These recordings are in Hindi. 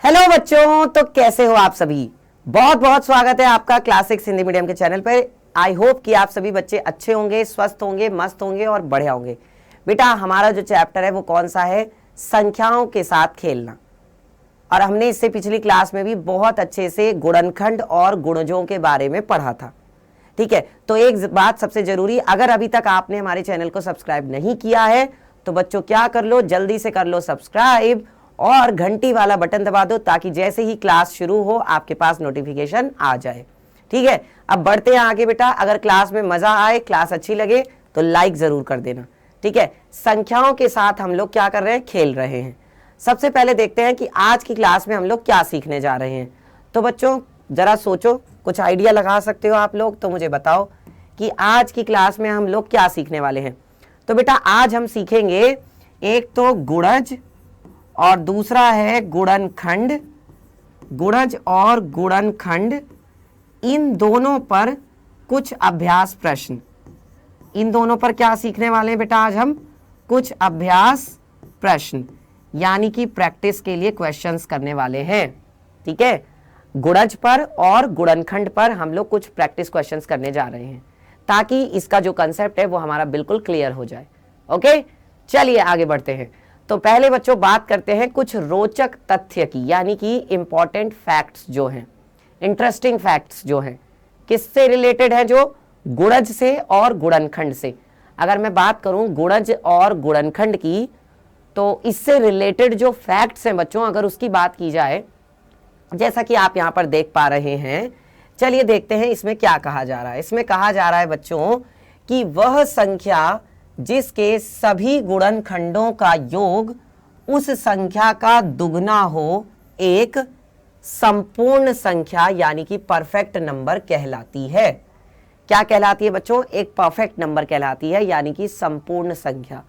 हेलो बच्चों, तो कैसे हो आप सभी। बहुत बहुत स्वागत है आपका क्लास 6 हिंदी मीडियम के चैनल पर। आई होप कि आप सभी बच्चे अच्छे होंगे, स्वस्थ होंगे, मस्त होंगे और बढ़िया होंगे। बेटा हमारा जो चैप्टर है वो कौन सा है? संख्याओं के साथ खेलना। और हमने इससे पिछली क्लास में भी बहुत अच्छे से गुणनखंड और गुणजों के बारे में पढ़ा था। ठीक है, तो एक बात सबसे जरूरी, अगर अभी तक आपने हमारे चैनल को सब्सक्राइब नहीं किया है तो बच्चों क्या कर लो, जल्दी से कर लो सब्सक्राइब और घंटी वाला बटन दबा दो ताकि जैसे ही क्लास शुरू हो आपके पास नोटिफिकेशन आ जाए। ठीक है, अब बढ़ते हैं आगे बेटा। अगर क्लास में मजा आए, क्लास अच्छी लगे तो लाइक जरूर कर देना। ठीक है, संख्याओं के साथ हम लोग क्या कर रहे हैं? खेल रहे हैं। सबसे पहले देखते हैं कि आज की क्लास में हम लोग क्या सीखने जा रहे हैं। तो बच्चों जरा सोचो, कुछ आइडिया लगा सकते हो आप लोग, तो मुझे बताओ कि आज की क्लास में हम लोग क्या सीखने वाले हैं। तो बेटा आज हम सीखेंगे एक तो गुणज और दूसरा है गुणनखंड। गुणज और गुणनखंड, इन दोनों पर कुछ अभ्यास प्रश्न। इन दोनों पर क्या सीखने वाले हैं बेटा? आज हम कुछ अभ्यास प्रश्न यानी कि प्रैक्टिस के लिए क्वेश्चंस करने वाले हैं। ठीक है, गुणज पर और गुणनखंड पर हम लोग कुछ प्रैक्टिस क्वेश्चंस करने जा रहे हैं ताकि इसका जो कंसेप्ट है वो हमारा बिल्कुल क्लियर हो जाए। ओके, चलिए आगे बढ़ते हैं। तो पहले बच्चों बात करते हैं कुछ रोचक तथ्य की, यानी कि इंपॉर्टेंट फैक्ट्स जो हैं, इंटरेस्टिंग फैक्ट्स जो हैं, किससे रिलेटेड है? जो गुणज से और गुणनखंड से। अगर मैं बात करूं गुणज और गुणनखंड की, तो इससे रिलेटेड जो फैक्ट्स हैं बच्चों, अगर उसकी बात की जाए, जैसा कि आप यहां पर देख पा रहे हैं, चलिए देखते हैं इसमें क्या कहा जा रहा है। इसमें कहा जा रहा है बच्चों कि वह संख्या जिसके सभी गुणनखंडों का योग उस संख्या का दुगना हो एक संपूर्ण संख्या यानी कि परफेक्ट नंबर कहलाती है। क्या कहलाती है बच्चों? एक परफेक्ट नंबर कहलाती है, यानी कि संपूर्ण संख्या।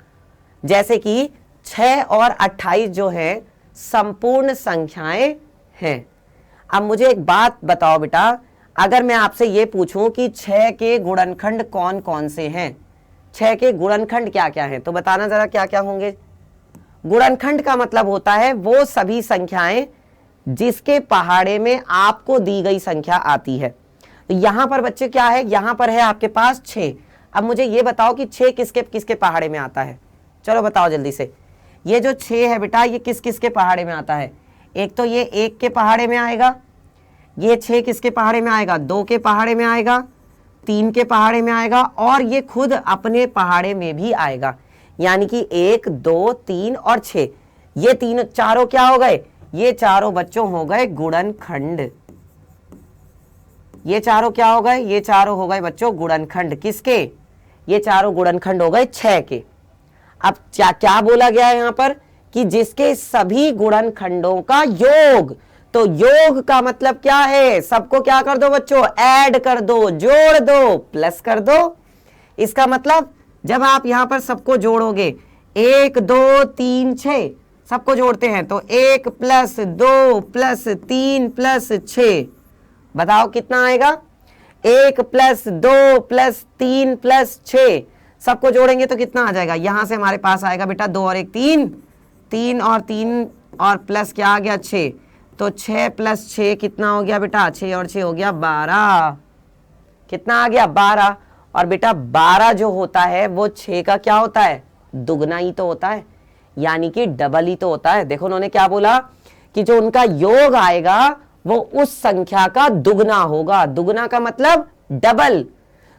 जैसे कि 6 और 28 जो है संपूर्ण संख्याएं हैं। अब मुझे एक बात बताओ बेटा, अगर मैं आपसे ये पूछूं कि 6 के गुणनखंड कौन कौन से हैं, 6 के गुणनखंड क्या क्या हैं, तो बताना जरा क्या क्या होंगे। गुणनखंड का मतलब होता है वो सभी संख्याएं जिसके पहाड़े में आपको दी गई संख्या आती है। तो यहां पर बच्चे क्या है? यहां पर है आपके पास 6। अब मुझे ये बताओ कि 6 किसके किसके पहाड़े में आता है? चलो बताओ जल्दी से। ये जो 6 है बेटा, ये किस किसके पहाड़े में आता है? एक तो ये 1 के पहाड़े में आएगा, ये 6 किसके पहाड़े में आएगा? 2 के पहाड़े में आएगा, 3 के पहाड़े में आएगा और ये खुद अपने पहाड़े में भी आएगा। यानी कि 1, 2, 3 और 6, ये तीनों चारों क्या हो गए? ये चारों बच्चों हो गए गुणनखंड। ये चारों क्या हो गए? ये चारों हो गए बच्चों गुणनखंड। किसके? ये चारों गुणनखंड हो गए 6 के। अब क्या क्या बोला गया है यहां पर कि जिसके सभी गुणनखंडों का योग। तो योग का मतलब क्या है? सबको क्या कर दो बच्चों? ऐड कर दो, जोड़ दो, प्लस कर दो। इसका मतलब जब आप यहां पर सबको जोड़ोगे, 1, 2, 3, 6 सबको जोड़ते हैं, तो 1 + 2 + 3 + 6, बताओ कितना आएगा? 1 + 2 + 3 + 6 सबको जोड़ेंगे तो कितना आ जाएगा? यहां से हमारे पास आएगा बेटा 2 और 1 3, 3 और 3 और प्लस क्या आ गया? 6। तो 6 + 6 कितना हो गया बेटा? 6 और 6 हो गया 12। कितना आ गया? 12। और बेटा 12 जो होता है वो 6 का क्या होता है? दुगना ही तो होता है, यानी कि डबल ही तो होता है। देखो उन्होंने क्या बोला कि जो उनका योग आएगा वो उस संख्या का दुगना होगा। दुगना का मतलब डबल।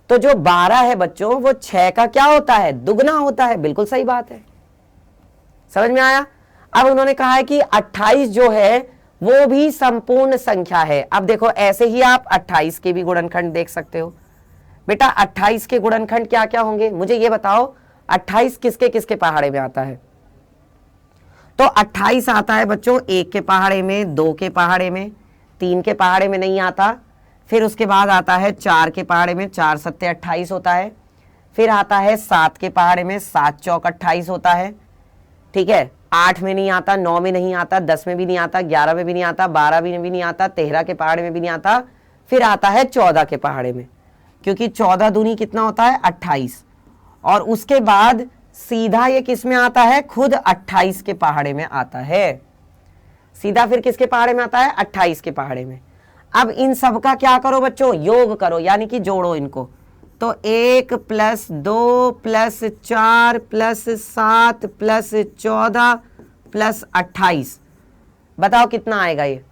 तो जो 12 है बच्चों वो 6 का क्या होता है? दुगना होता है। बिल्कुल सही बात है, समझ में आया। अब उन्होंने कहा है कि 28 जो है वो भी संपूर्ण संख्या है। अब देखो ऐसे ही आप 28 के भी गुणनखंड देख सकते हो। बेटा 28 के गुणनखंड क्या क्या होंगे? मुझे ये बताओ 28 किसके किसके पहाड़े में आता है? तो 28 आता है बच्चों 1 के पहाड़े में, 2 के पहाड़े में, 3 के पहाड़े में नहीं आता। फिर उसके बाद आता है 4 के पहाड़े में, 4 × 7 = 28 होता है। फिर आता है 7 के पहाड़े में, 7 × 4 = 28 होता है। ठीक है, 8 में नहीं आता, 9 में नहीं आता, 10 में भी नहीं आता, 11 में भी नहीं आता, 12 में भी नहीं आता, 13 के पहाड़े में भी नहीं आता। फिर आता है 14 के पहाड़े में, क्योंकि 14 दूनी कितना होता है? 28। और उसके बाद सीधा ये किस में आता है? खुद 28 के पहाड़े में आता है। सीधा फिर किसके पहाड़े में आता है, 28 के पहाड़े में। अब इन सब का क्या करो बच्चों, योग करो, यानी कि जोड़ो इनको। तो 1 + 2 + 4 + 7 + 14 + 28, बताओ कितना आएगा ये।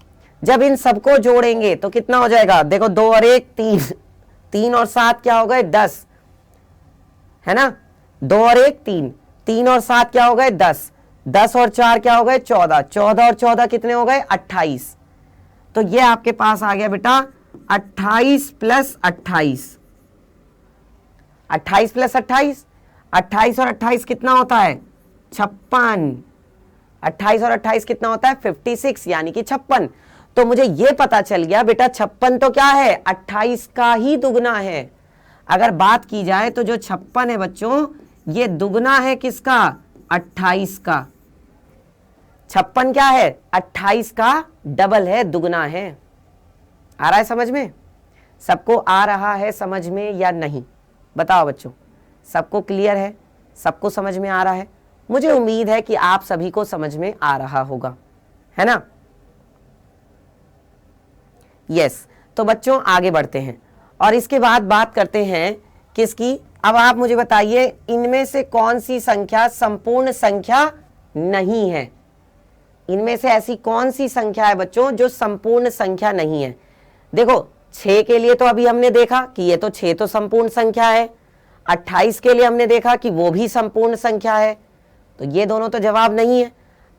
जब इन सबको जोड़ेंगे तो कितना हो जाएगा, देखो 2 और 1 3, 3 और 7 क्या हो गए 10, है ना। 2 और 1 3, 3 और 7 क्या हो गए 10, 10 और 4 क्या हो गए 14, 14 और 14 कितने हो गए 28। तो ये आपके पास आ गया बेटा 28 + 28, 28 + 28, 28 और 28 कितना होता है 56, 28 और 28 कितना होता है 56, यानी कि 56। तो मुझे ये पता चल गया बेटा 56 तो क्या है 28 का ही दुगना है। अगर बात की जाए तो जो 56 है बच्चों, ये दुगना है किसका, 28 का। 56 क्या है 28 का डबल है, दुगना है। आ रहा है समझ में, सबको आ रहा है समझ में या नहीं, बताओ बच्चों, सबको क्लियर है, सबको समझ में आ रहा है। मुझे उम्मीद है कि आप सभी को समझ में आ रहा होगा, है ना। यस, तो बच्चों आगे बढ़ते हैं और इसके बाद बात करते हैं किसकी। अब आप मुझे बताइए इनमें से कौन सी संख्या संपूर्ण संख्या नहीं है। इनमें से ऐसी कौन सी संख्या है बच्चों जो संपूर्ण संख्या नहीं है। देखो 6 के लिए तो अभी हमने देखा कि ये तो 6 तो संपूर्ण संख्या है, 28 के लिए हमने देखा कि वो भी संपूर्ण संख्या है, तो ये दोनों तो जवाब नहीं है।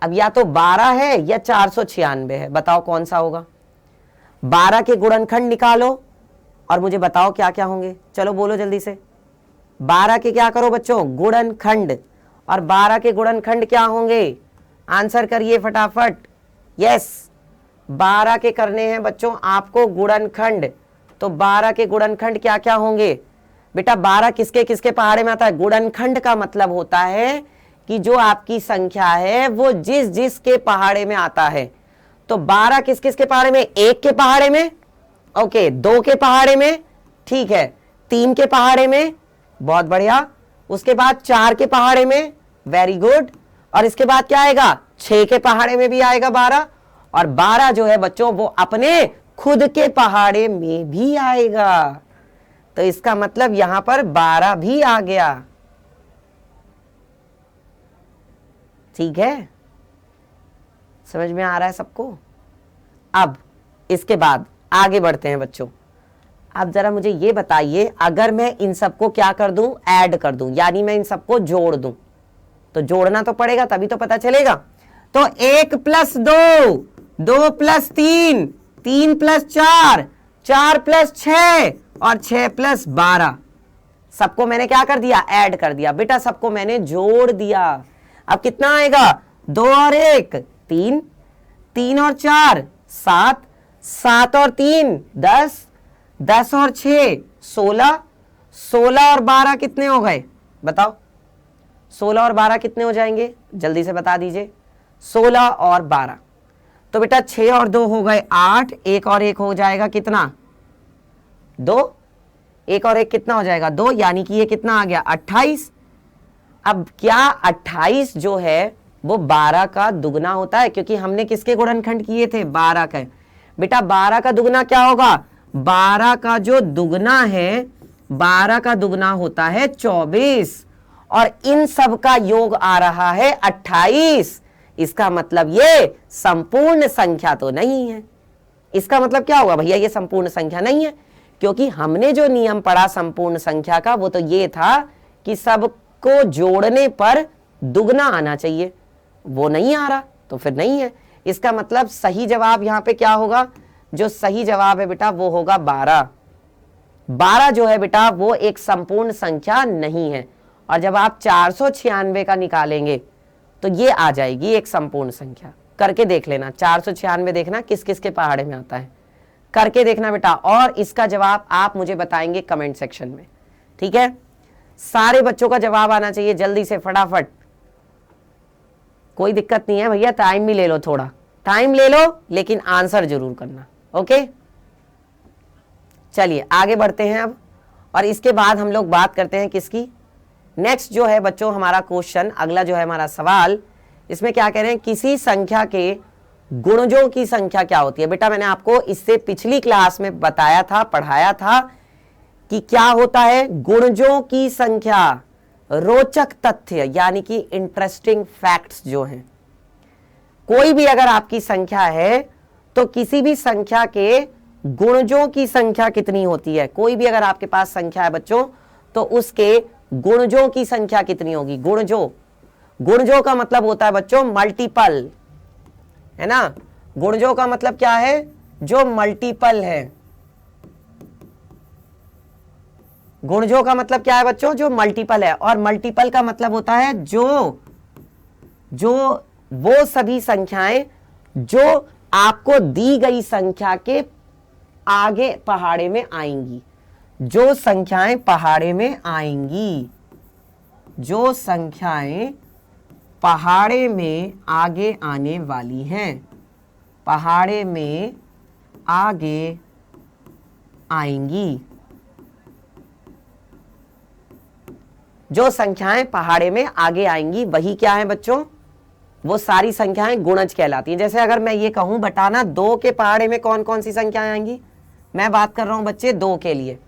अब या तो 12 है या 496 है, बताओ कौन सा होगा। 12 के गुणनखंड निकालो और मुझे बताओ क्या क्या होंगे, चलो बोलो जल्दी से। 12 के क्या करो बच्चों, गुणनखंड, और 12 के गुणनखंड क्या होंगे, आंसर करिए फटाफट। यस, 12 के करने हैं बच्चों आपको गुणनखंड, तो 12 के गुणनखंड क्या क्या होंगे बेटा। 12 किसके किसके पहाड़े में आता है, गुणनखंड का मतलब होता है कि जो आपकी संख्या है वो जिस जिस के पहाड़े में आता है। तो 12 किस किस के पहाड़े में, 1 के पहाड़े में, ओके, 2 के पहाड़े में, ठीक है, 3 के पहाड़े में, बहुत बढ़िया, उसके बाद 4 के पहाड़े में, वेरी गुड, और इसके बाद क्या आएगा 6 के पहाड़े में भी आएगा 12, और 12 जो है बच्चों वो अपने खुद के पहाड़े में भी आएगा। तो इसका मतलब यहां पर 12 भी आ गया, ठीक है, समझ में आ रहा है सबको। अब इसके बाद आगे बढ़ते हैं बच्चों। अब जरा मुझे ये बताइए, अगर मैं इन सबको क्या कर दूं, ऐड कर दूं, यानी मैं इन सबको जोड़ दूं, तो जोड़ना तो पड़ेगा तभी तो पता चलेगा। तो 1 + 2, 2 + 3, 3 + 4, 4 + 6 और 6 + 12, सबको मैंने क्या कर दिया, ऐड कर दिया बेटा, सबको मैंने जोड़ दिया। अब कितना आएगा, 2 और 1 3, 3 और 4 7, 7 और 3 10, 10 और 6 16, 16 और 12 कितने हो गए बताओ, 16 और 12 कितने हो जाएंगे, जल्दी से बता दीजिए। 16 और 12, तो बेटा 6 और 2 हो गए 8, 1 और 1 हो जाएगा कितना 2, 1 और 1 कितना हो जाएगा 2, यानी कि ये कितना आ गया 28। अब क्या 28 जो है वो 12 का दुगना होता है, क्योंकि हमने किसके गुणनखंड किए थे 12 का। बेटा 12 का दुगना क्या होगा, 12 का जो दुगना है 12 का दुगना होता है 24, और इन सब का योग आ रहा है 28। इसका मतलब ये संपूर्ण संख्या तो नहीं है। इसका मतलब क्या होगा भैया, ये संपूर्ण संख्या नहीं है, क्योंकि हमने जो नियम पढ़ा संपूर्ण संख्या का वो तो ये था कि सबको जोड़ने पर दुगना आना चाहिए, वो नहीं आ रहा तो फिर नहीं है। इसका मतलब सही जवाब यहां पे क्या होगा, जो सही जवाब है बेटा वो होगा 12। 12 जो है बेटा वो एक संपूर्ण संख्या नहीं है, और जब आप 496 का निकालेंगे तो ये आ जाएगी एक संपूर्ण संख्या। करके देख लेना, 496 देखना किस किस के पहाड़े में आता है, करके देखना बेटा, और इसका जवाब आप मुझे बताएंगे कमेंट सेक्शन में, ठीक है। सारे बच्चों का जवाब आना चाहिए जल्दी से फटाफट, कोई दिक्कत नहीं है भैया, टाइम भी ले लो, थोड़ा टाइम ले लो, लेकिन आंसर जरूर करना, ओके। चलिए आगे बढ़ते हैं अब, और इसके बाद हम लोग बात करते हैं किसकी, नेक्स्ट जो है बच्चों हमारा क्वेश्चन, अगला जो है हमारा सवाल, इसमें क्या कह रहे हैं, किसी संख्या के गुणजों की संख्या क्या होती है? बेटा मैंने आपको इससे पिछली क्लास में बताया था, पढ़ाया था कि क्या होता है गुणजों की संख्या। रोचक तथ्य यानी कि इंटरेस्टिंग फैक्ट्स जो हैं, कोई भी अगर आपकी संख्या है तो किसी भी संख्या के गुणजों की संख्या कितनी होती है। कोई भी अगर आपके पास संख्या है बच्चों तो उसके गुणजों की संख्या कितनी होगी। गुणजों का मतलब होता है बच्चों मल्टीपल, है ना। गुणजों का मतलब क्या है? जो मल्टीपल है। गुणजों का मतलब क्या है बच्चों? जो मल्टीपल है। और मल्टीपल का मतलब होता है जो वो सभी संख्याएं जो आपको दी गई संख्या के आगे पहाड़े में आएंगी। जो संख्याएं पहाड़े में आएंगी, जो संख्याएं पहाड़े में आगे आने वाली हैं, पहाड़े में आगे आएंगी। जो संख्याएं पहाड़े में आगे आएंगी वही क्या है बच्चों? वो सारी संख्याएं गुणज कहलाती हैं। जैसे अगर मैं ये कहूं बताना 2 के पहाड़े में कौन कौन सी संख्याएं आएंगी, मैं बात कर रहा हूं बच्चे 2 के लिए,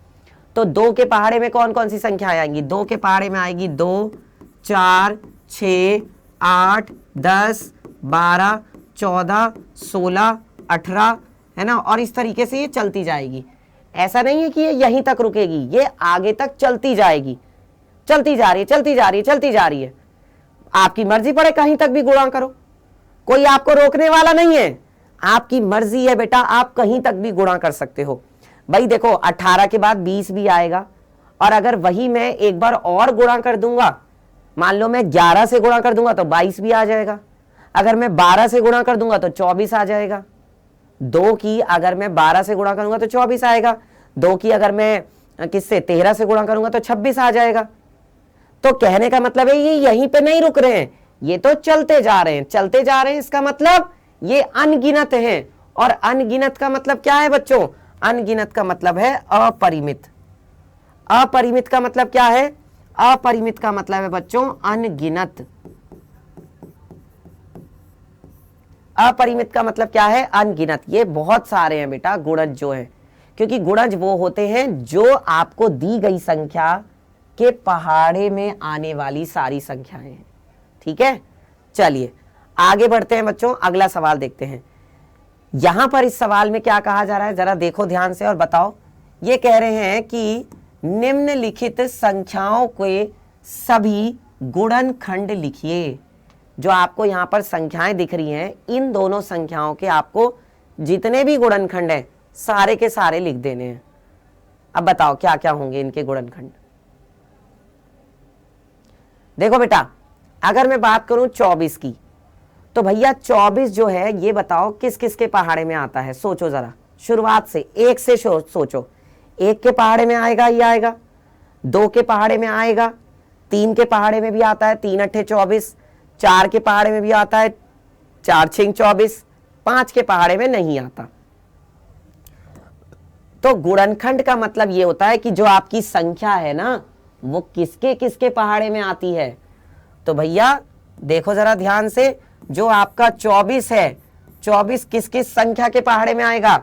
तो 2 के पहाड़े में कौन कौन सी संख्याएं आएंगी? 2 के पहाड़े में आएगी 2, 4, 6, 8, 10, 12, 14, 16, 18, है ना। और इस तरीके से ये चलती जाएगी। ऐसा नहीं है कि ये यहीं तक रुकेगी, ये आगे तक चलती जाएगी, चलती जा रही है, चलती जा रही है, चलती जा रही है। आपकी मर्जी पड़े कहीं तक भी गुणा करो, कोई आपको रोकने वाला नहीं है। आपकी मर्जी है बेटा, आप कहीं तक भी गुणा कर सकते हो। भाई देखो 18 के बाद 20 भी आएगा, और अगर वही मैं एक बार और गुणा कर दूंगा, मान लो मैं 11 से गुणा कर दूंगा तो 22 भी आ जाएगा। अगर मैं 12 से गुणा कर दूंगा तो 24 आ जाएगा। 2 की अगर मैं 12 से गुणा करूंगा तो 24 आएगा। 2 की अगर मैं किससे 13 से गुणा करूंगा तो 26 आ जाएगा। तो कहने का मतलब है ये यहीं पे नहीं रुक रहे हैं, ये तो चलते जा रहे हैं, चलते जा रहे हैं। इसका मतलब ये अनगिनत हैं। और अनगिनत का मतलब क्या है बच्चों? अनगिनत का मतलब है अपरिमित। अपरिमित का मतलब क्या है? अपरिमित का मतलब है बच्चों अनगिनत। अपरिमित का मतलब क्या है? अनगिनत। ये बहुत सारे हैं बेटा गुणज जो है, क्योंकि गुणज वो होते हैं जो आपको दी गई संख्या के पहाड़े में आने वाली सारी संख्याएं हैं। ठीक है, चलिए आगे बढ़ते हैं बच्चों, अगला सवाल देखते हैं। यहां पर इस सवाल में क्या कहा जा रहा है जरा देखो ध्यान से और बताओ। ये कह रहे हैं कि निम्नलिखित संख्याओं के सभी गुणनखंड लिखिए। जो आपको यहां पर संख्याएं दिख रही हैं, इन दोनों संख्याओं के आपको जितने भी गुणनखंड हैं सारे के सारे लिख देने हैं। अब बताओ क्या क्या होंगे इनके गुणनखंड। देखो बेटा, अगर मैं बात करूं 24 की, तो भैया 24 जो है ये बताओ किस किस के पहाड़े में आता है। सोचो जरा, शुरुआत से 1 से सोचो। 1 के पहाड़े में आएगा, ये आएगा। 2 के पहाड़े में आएगा, 3 के पहाड़े में भी आता है, 3 अट्ठे 24। 4 के पहाड़े में भी आता है, 4 छिंग 24। 5 के पहाड़े में नहीं आता। तो गुणनखंड का मतलब ये होता है कि जो आपकी संख्या है ना वो किसके किसके पहाड़े में आती है। तो भैया देखो जरा ध्यान से, जो आपका 24 है, 24 किस किस संख्या के पहाड़े में आएगा?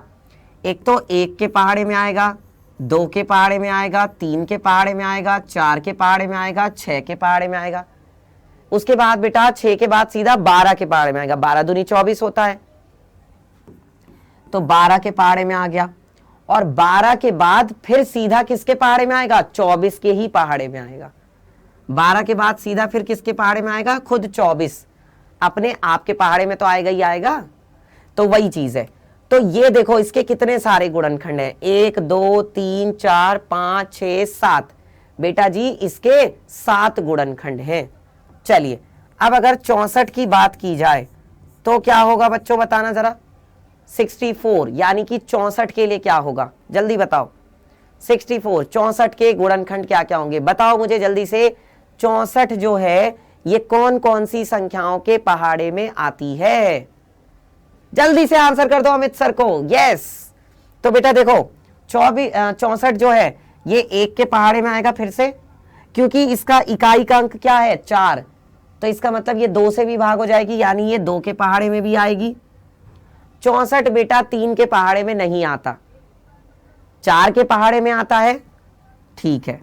एक तो 1 के पहाड़े में आएगा, 2 के पहाड़े में आएगा, 3 के पहाड़े में आएगा, 4 के पहाड़े में आएगा, 6 के पहाड़े में आएगा। उसके बाद बेटा 6 के बाद सीधा 12 के पहाड़े में आएगा। 12 दूनी 24 होता है, तो 12 के पहाड़े में आ गया। और 12 के बाद फिर सीधा किसके पहाड़े में आएगा? 24 के ही पहाड़े में आएगा। 12 के बाद सीधा फिर किसके पहाड़े में आएगा? खुद 24 अपने आप के पहाड़े में तो आएगा ही आएगा। तो वही चीज है। तो ये देखो इसके कितने सारे गुणनखंड हैं, 1 2 3 4 5 6 7। बेटा जी इसके 7 गुणनखंड हैं। चलिए अब अगर 64 की बात की जाए तो क्या होगा बच्चों, बताना जरा। 64 यानी कि 64 के लिए क्या होगा, जल्दी बताओ। 64 64 के गुणनखंड क्या क्या होंगे बताओ मुझे जल्दी से। 64 जो है ये कौन कौन सी संख्याओं के पहाड़े में आती है? जल्दी से आंसर कर दो अमित सर को। यस, तो बेटा देखो 64 जो है ये 1 के पहाड़े में आएगा फिर से, क्योंकि इसका इकाई का अंक क्या है 4, तो इसका मतलब ये 2 से भी भाग हो जाएगी, यानी ये 2 के पहाड़े में भी आएगी। 64 बेटा 3 के पहाड़े में नहीं आता, 4 के पहाड़े में आता है, ठीक है,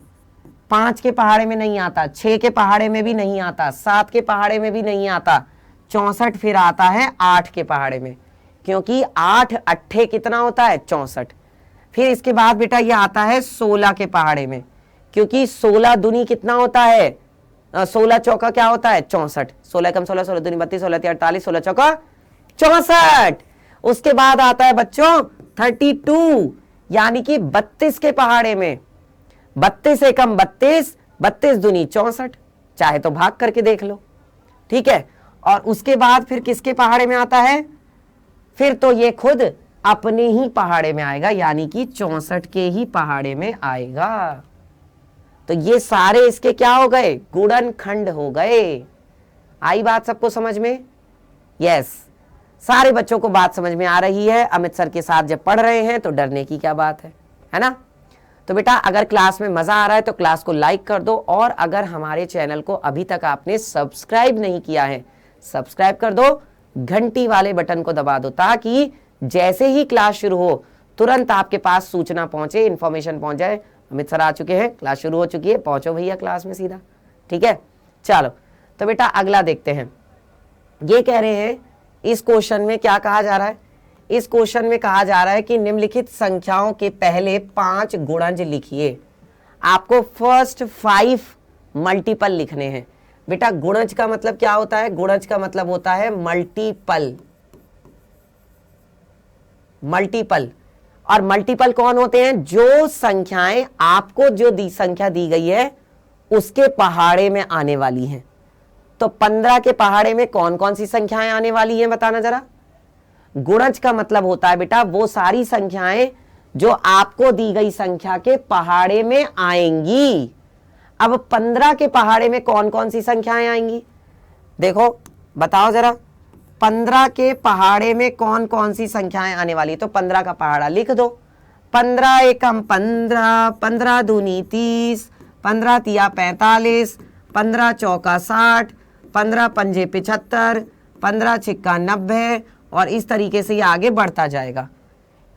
5 के पहाड़े में नहीं आता, 6 के पहाड़े में भी नहीं आता, 7 के पहाड़े में भी नहीं आता, 64 फिर आता है 8 के पहाड़े में, क्योंकि 8 अट्ठे कितना होता है 64। फिर इसके बाद बेटा ये आता है 16 के पहाड़े में, क्योंकि 16 दूनी कितना होता है, 16 चौका क्या होता है 64, 16 कम 16, 16 दूनी 32, 16 38, 16 चौका 64। उसके बाद आता है बच्चों 32, यानी कि 32 के पहाड़े में, 32 एकम 32, 32 दूनी 64, चाहे तो भाग करके देख लो, ठीक है। और उसके बाद फिर किसके पहाड़े में आता है, फिर तो ये खुद अपने ही पहाड़े में आएगा, यानी कि 64 के ही पहाड़े में आएगा। तो ये सारे इसके क्या हो गए, गुणनखंड हो गए। आई बात सबको समझ में? यस, सारे बच्चों को बात समझ में आ रही है। अमित सर के साथ जब पढ़ रहे हैं तो डरने की क्या बात है ना। तो बेटा अगर क्लास में मजा आ रहा है तो क्लास को लाइक कर दो, और अगर हमारे चैनल को अभी तक आपने सब्सक्राइब नहीं किया है, सब्सक्राइब कर दो, घंटी वाले बटन को दबा दो, ताकि जैसे ही क्लास शुरू हो तुरंत आपके पास सूचना पहुंचे, इंफॉर्मेशन पहुंच जाए। अमित सर आ चुके हैं, क्लास शुरू हो चुकी है, पहुंचो भैया क्लास में सीधा, ठीक है। चलो तो बेटा अगला देखते हैं। ये कह रहे हैं इस क्वेश्चन में क्या कहा जा रहा है, इस क्वेश्चन में कहा जा रहा है कि निम्नलिखित संख्याओं के पहले 5 गुणज लिखिए। आपको फर्स्ट 5 मल्टीपल लिखने हैं। बेटा गुणज का मतलब क्या होता है, गुणज का मतलब होता है मल्टीपल, मल्टीपल। और मल्टीपल कौन होते हैं, जो संख्याएं आपको जो संख्या दी गई है उसके पहाड़े में आने वाली हैं। तो 15 के पहाड़े में कौन कौन सी संख्याएं आने वाली हैं बताना जरा। गुणज का मतलब होता है बेटा वो सारी संख्याएं जो आपको दी गई संख्या के पहाड़े में आएंगी। अब 15 के पहाड़े में कौन कौन सी संख्याएं आएंगी, देखो बताओ जरा, 15 के पहाड़े में कौन कौन सी संख्याएं आने वाली। तो 15 का पहाड़ा लिख दो, 15 एकम 15, 15 दूनी 30, 15 तिया 45, 15 चौका 60, 15 पंजे 75, 15 छिक्का 90, और इस तरीके से ये आगे बढ़ता जाएगा।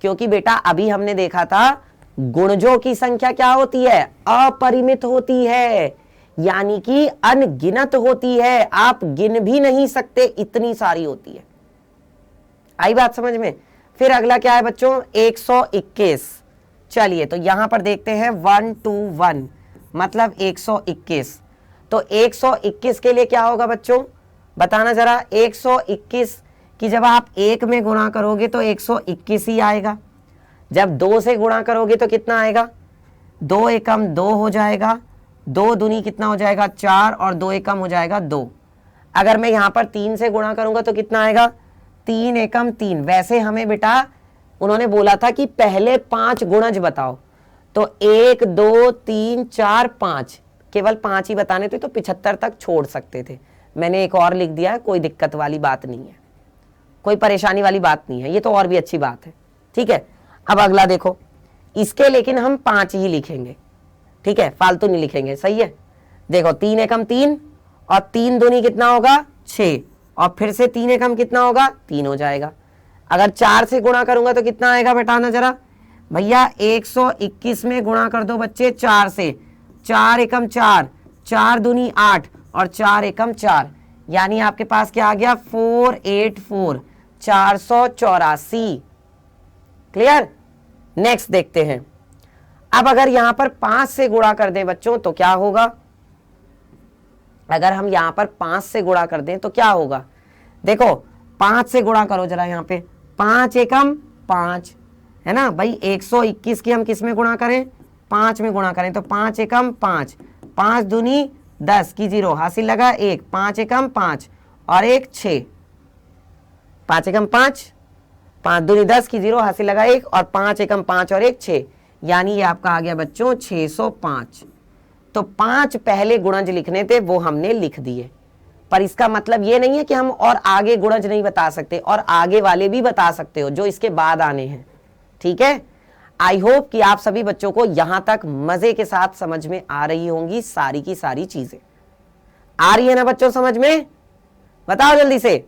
क्योंकि बेटा अभी हमने देखा था गुणजों की संख्या क्या होती है, अपरिमित होती है, यानी कि अनगिनत होती है, आप गिन भी नहीं सकते, इतनी सारी होती है। आई बात समझ में। फिर अगला क्या है बच्चों, 121। चलिए तो यहां पर देखते हैं 121 मतलब 121। तो 121 के लिए क्या होगा बच्चों बताना जरा। 121 कि जब आप 1 में गुणा करोगे तो 121 ही आएगा, जब 2 से गुणा करोगे तो कितना आएगा, 2 एकम 2 हो जाएगा, 2 दूनी कितना हो जाएगा 4, और 2 एकम हो जाएगा 2। अगर मैं यहाँ पर 3 से गुणा करूंगा तो कितना आएगा, 3 एकम 3। वैसे हमें बेटा उन्होंने बोला था कि पहले 5 गुणज बताओ, तो 1 2 3 4 5, केवल 5 ही बताने थे तो 75 तक छोड़ सकते थे। मैंने एक और लिख दिया है, कोई दिक्कत वाली बात नहीं है, कोई परेशानी वाली बात नहीं है, ये तो और भी अच्छी बात है, ठीक है। अब अगला देखो, इसके लेकिन हम 5 ही लिखेंगे, ठीक है, फालतू नहीं लिखेंगे, सही है। देखो 3 एकम 3, और 3 दूनी कितना होगा 6, और फिर से 3 एकम कितना होगा 3 हो जाएगा। अगर 4 से गुणा करूंगा तो कितना आएगा बेटाना जरा भैया, 121 में गुणा कर दो बच्चे 4 से, 4 एकम 4, 4 दूनी 8, और 4 एकम 4, यानी आपके पास क्या आ गया 484, 484। क्लियर। नेक्स्ट देखते हैं। अब अगर यहां पर 5 से गुणा कर दें बच्चों तो क्या होगा, अगर हम यहां पर 5 से गुणा कर दें तो क्या होगा, देखो 5 से गुणा करो जरा, यहां पे 5 एकम 5 है ना भाई। 121 की हम किस में गुणा करें, 5 में गुणा करें, तो 5 एकम 5, 5 दूनी 10 की 0 हासिल लगा 1, 5 एकम 5 और 1 6, 5 एकम 5, 5 दूनी 10 की 0 हासिल लगा 1, और 5 एकम 5 और 1 6, यानी ये आपका आ गया बच्चों 605। तो 5 पहले गुणज लिखने थे वो हमने लिख दिए, पर इसका मतलब ये नहीं है कि हम और आगे गुणज नहीं बता सकते, और आगे वाले भी बता सकते हो जो इसके बाद आने हैं, ठीक है। आई होप कि आप सभी बच्चों को यहां तक मजे के साथ समझ में आ रही होंगी सारी की सारी चीजें। आ रही है ना बच्चों समझ में, बताओ जल्दी से।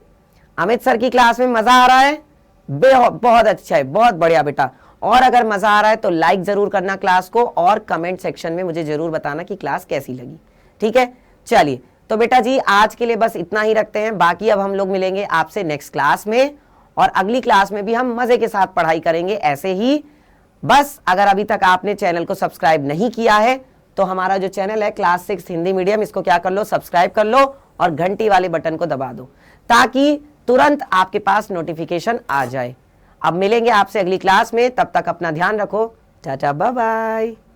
अमित सर की क्लास में मजा आ रहा है, बहुत अच्छा है, बहुत बढ़िया बेटा। और अगर मजा आ रहा है तो लाइक जरूर करना क्लास को, और कमेंट सेक्शन में मुझे जरूर बताना कि क्लास कैसी लगी। ठीक है, चलिए तो बेटा जी आज के लिए बस इतना ही रखते हैं। बाकी अब हम लोग मिलेंगे आपसे नेक्स्ट क्लास में, और अगली क्लास में भी हम मजे के साथ पढ़ाई करेंगे ऐसे ही। बस अगर अभी तक आपने चैनल को सब्सक्राइब नहीं किया है तो हमारा जो चैनल है क्लास 6 हिंदी मीडियम, इसको क्या कर लो, सब्सक्राइब कर लो और घंटी वाले बटन को दबा दो ताकि तुरंत आपके पास नोटिफिकेशन आ जाए। अब मिलेंगे आपसे अगली क्लास में, तब तक अपना ध्यान रखो। Tata bye bye.